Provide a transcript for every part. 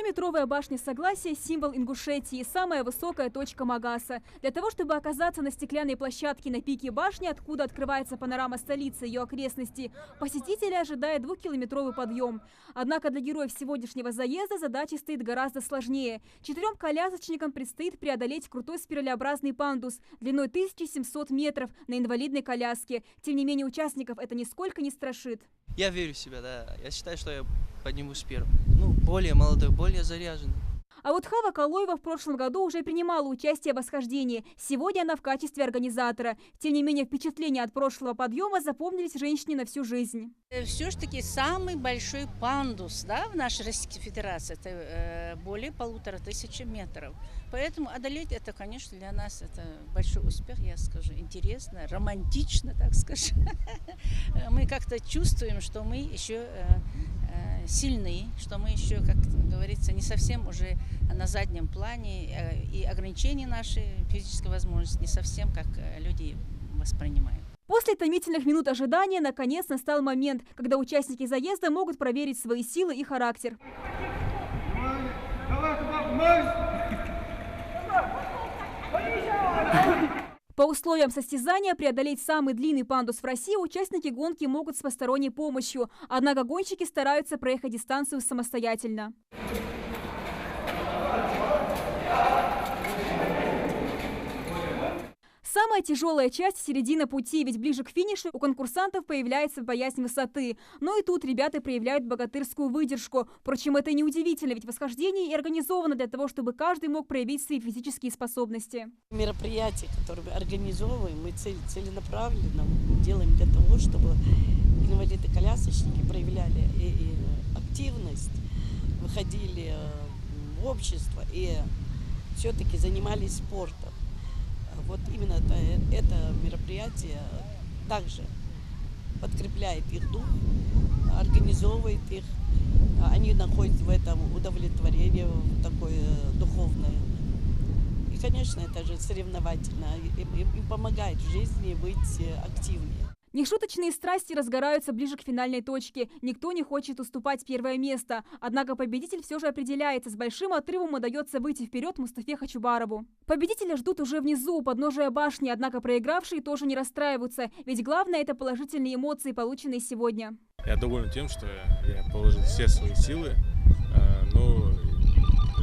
100-метровая башня Согласия – символ Ингушетии, самая высокая точка Магаса. Для того, чтобы оказаться на стеклянной площадке на пике башни, откуда открывается панорама столицы и ее окрестностей, посетители ожидают 2-километровый подъем. Однако для героев сегодняшнего заезда задача стоит гораздо сложнее. 4 колясочникам предстоит преодолеть крутой спиралеобразный пандус длиной 1700 метров на инвалидной коляске. Тем не менее, участников это нисколько не страшит. Я верю в себя, да. Я считаю, что я поднимусь первым. Более молодой, более заряженный. А вот Хава Калоева в прошлом году уже принимала участие в восхождении. Сегодня она в качестве организатора. Тем не менее, впечатления от прошлого подъема запомнились женщине на всю жизнь. Все-таки самый большой пандус, да, в нашей Российской Федерации, это более 1500 метров. Поэтому одолеть это, конечно, для нас это большой успех, я скажу, интересно, романтично, так скажем. Мы как-то чувствуем, что мы еще сильны, что мы еще, как говорится, не совсем уже на заднем плане, и ограничения нашей физической возможности не совсем как люди воспринимают. После томительных минут ожидания наконец настал момент, когда участники заезда могут проверить свои силы и характер. По условиям состязания преодолеть самый длинный пандус в России участники гонки могут с посторонней помощью. Однако гонщики стараются проехать дистанцию самостоятельно. Самая тяжелая часть – середина пути, ведь ближе к финишу у конкурсантов появляется боязнь высоты. Но и тут ребята проявляют богатырскую выдержку. Впрочем, это неудивительно, ведь восхождение и организовано для того, чтобы каждый мог проявить свои физические способности. Мероприятия, которые мы организовываем, мы целенаправленно делаем для того, чтобы инвалиды-колясочники проявляли и активность, выходили в общество и все-таки занимались спортом. Вот именно это мероприятие также подкрепляет их дух, организовывает их. Они находят в этом удовлетворение такое духовное. И, конечно, это же соревновательно. Им помогает в жизни быть активнее. Нешуточные страсти разгораются ближе к финальной точке. Никто не хочет уступать первое место. Однако победитель все же определяется. С большим отрывом удается выйти вперед Мустафе Хачубарову. Победителя ждут уже внизу, у подножия башни. Однако проигравшие тоже не расстраиваются. Ведь главное – это положительные эмоции, полученные сегодня. Я доволен тем, что я положил все свои силы, но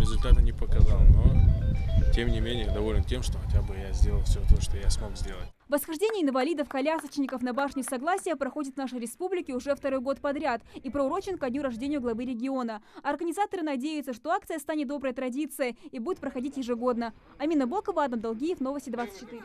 результата не показал. Но, тем не менее, доволен тем, что хотя бы я сделал все то, что я смог сделать. Восхождение инвалидов-колясочников на башню Согласия проходит в нашей республике уже второй год подряд и проурочен ко дню рождения главы региона. Организаторы надеются, что акция станет доброй традицией и будет проходить ежегодно. Амина Бокова, Адам Долгиев, Новости 24.